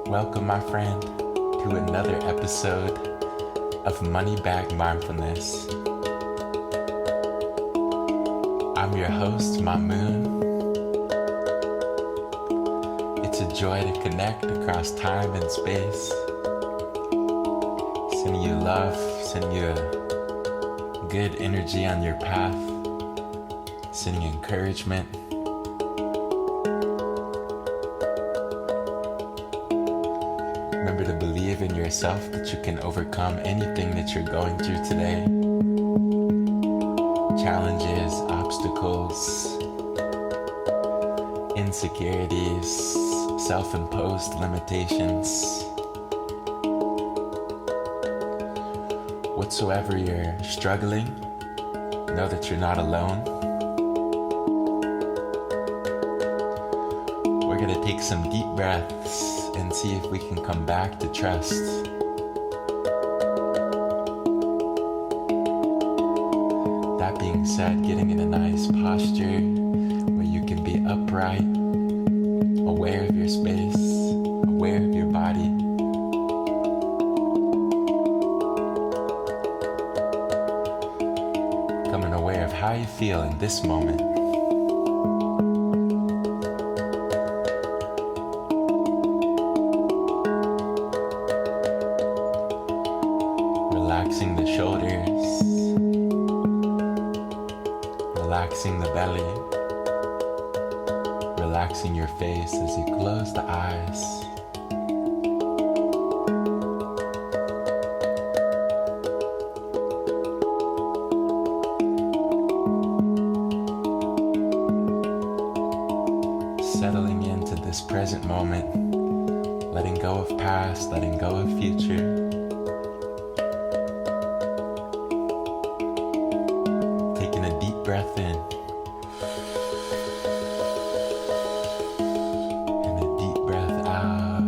Welcome, my friend, to another episode of Money Back Mindfulness. I'm your host, Mamoon. It's a joy to connect across time and space, sending you love, sending you good energy on your path, sending encouragement. Remember to believe in yourself that you can overcome anything that you're going through today. Challenges, obstacles, insecurities, self-imposed limitations. Whatsoever you're struggling, know that you're not alone. We're going to take some deep breaths and see if we can come back to trust. That being said, getting in a nice posture where you can be upright, aware of your space, aware of your body. Becoming aware of how you feel in this moment. Relaxing the shoulders, relaxing the belly, relaxing your face as you close the eyes. Settling into this present moment, letting go of past, letting go of future. Breath in and a deep breath out.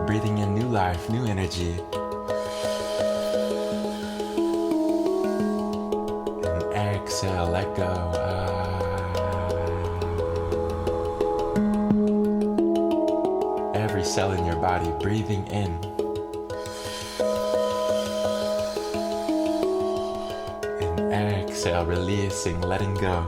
Breathing in new life, new energy, and exhale, let go. Every cell in your body breathing in. Exhale, releasing, letting go.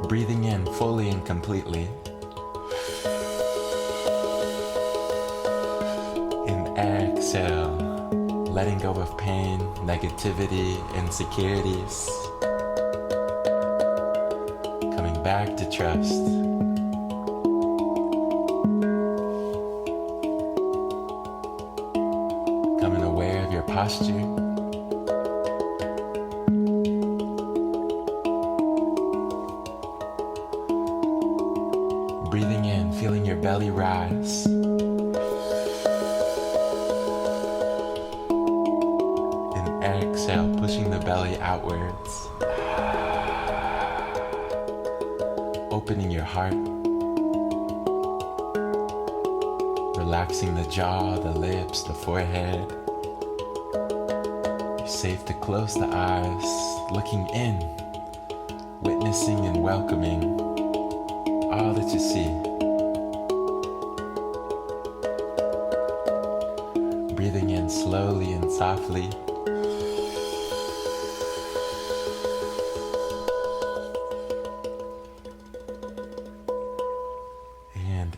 Breathing in fully and completely. And exhale, letting go of pain, negativity, insecurities. Back to trust. Becoming aware of your posture. Breathing in, feeling your belly rise. And exhale, pushing the belly outwards. Opening your heart, relaxing the jaw, the lips, the forehead. You're safe to close the eyes, looking in, witnessing and welcoming all that you see. Breathing in slowly and softly.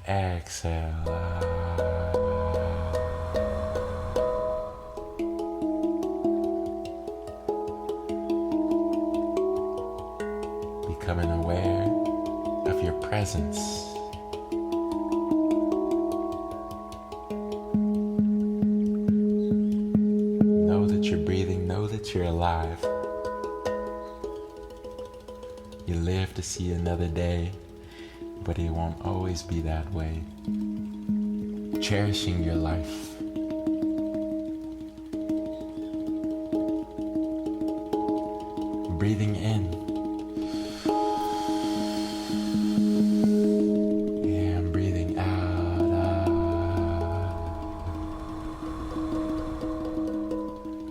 exhale. Becoming aware of your presence. Know that you're breathing, know that you're alive. You live to see another day, but it won't always be that way. Cherishing your life. Breathing in. And breathing out.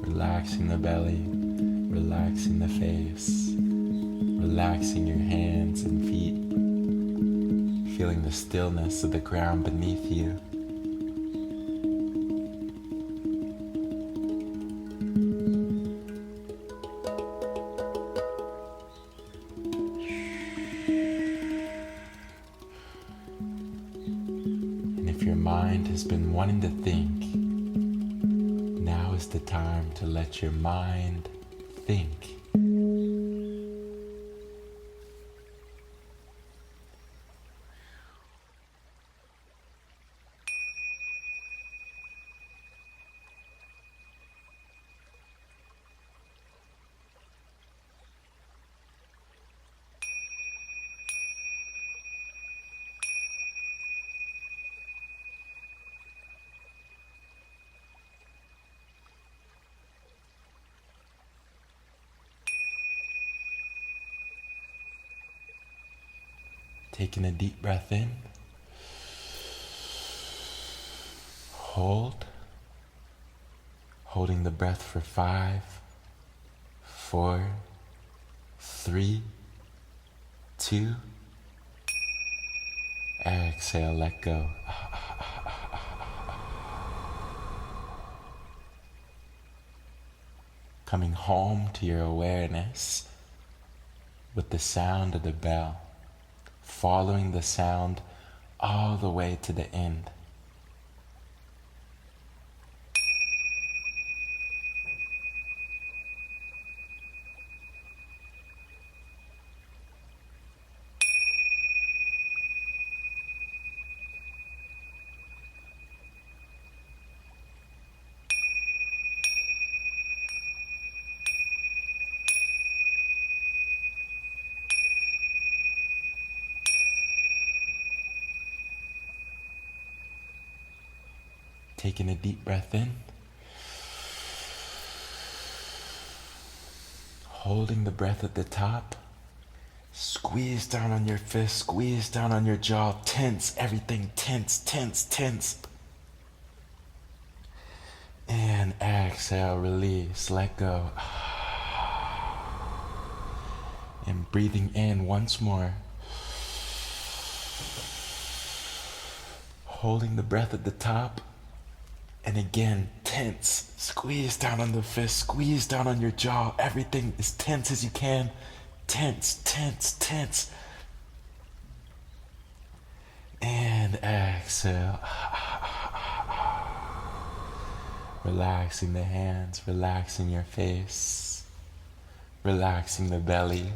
Relaxing the belly. Relaxing the face. Relaxing your hands and feet. Feeling the stillness of the ground beneath you. And if your mind has been wanting to think, now is the time to let your mind think. Taking a deep breath in. Hold. Holding the breath for 5, 4, 3, 2. Exhale, let go. Coming home to your awareness with the sound of the bell. Following the sound all the way to the end. Taking a deep breath in. Holding the breath at the top. Squeeze down on your fist, squeeze down on your jaw, tense, everything tense, tense, tense. And exhale, release, let go. And breathing in once more. Holding the breath at the top. And again, tense. Squeeze down on the fist, squeeze down on your jaw. Everything as tense as you can. Tense, tense, tense. And exhale. Relaxing the hands, relaxing your face, relaxing the belly.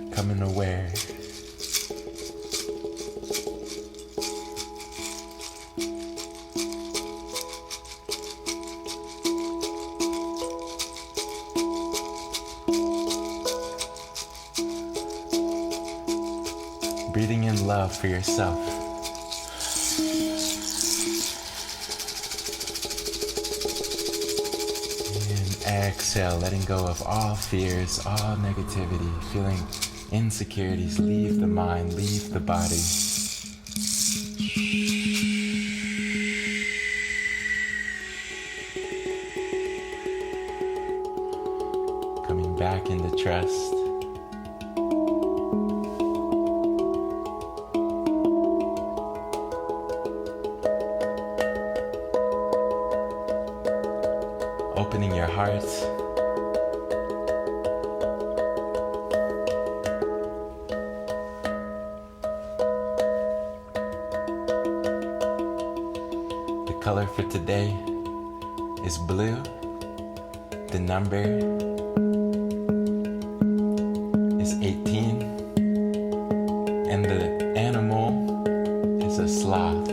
Becoming aware. Breathing in love for yourself. And exhale, letting go of all fears, all negativity, feeling insecurities leave the mind, leave the body. Coming back into trust. opening your heart. The color for today is blue. The number is 18. And the animal is a sloth.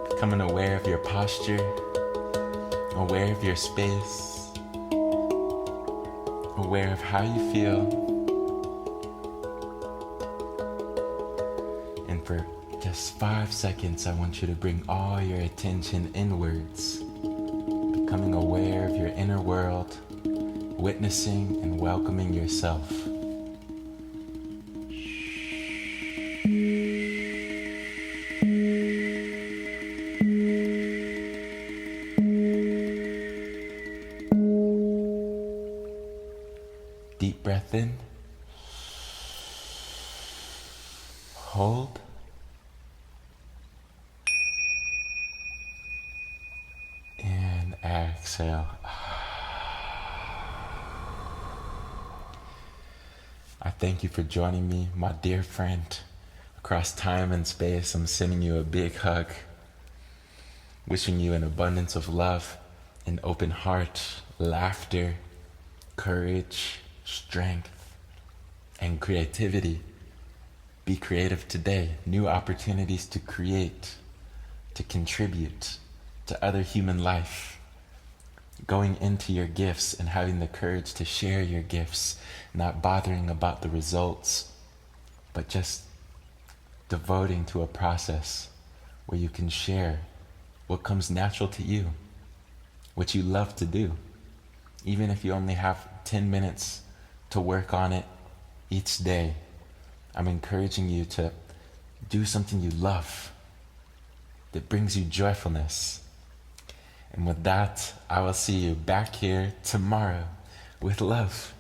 Becoming aware of your posture, aware of your space, aware of how you feel. And for just 5 seconds, I want you to bring all your attention inwards, becoming aware of your inner world, witnessing and welcoming yourself. Deep breath in. Hold. And exhale. I thank you for joining me, my dear friend. Across time and space, I'm sending you a big hug. Wishing you an abundance of love, an open heart, laughter, courage, strength, and creativity. Be creative today. New opportunities to create, to contribute to other human life. Going into your gifts and having the courage to share your gifts, not bothering about the results, but just devoting to a process where you can share what comes natural to you, what you love to do. Even if you only have 10 minutes to work on it each day, I'm encouraging you to do something you love that brings you joyfulness. And with that, I will see you back here tomorrow with love.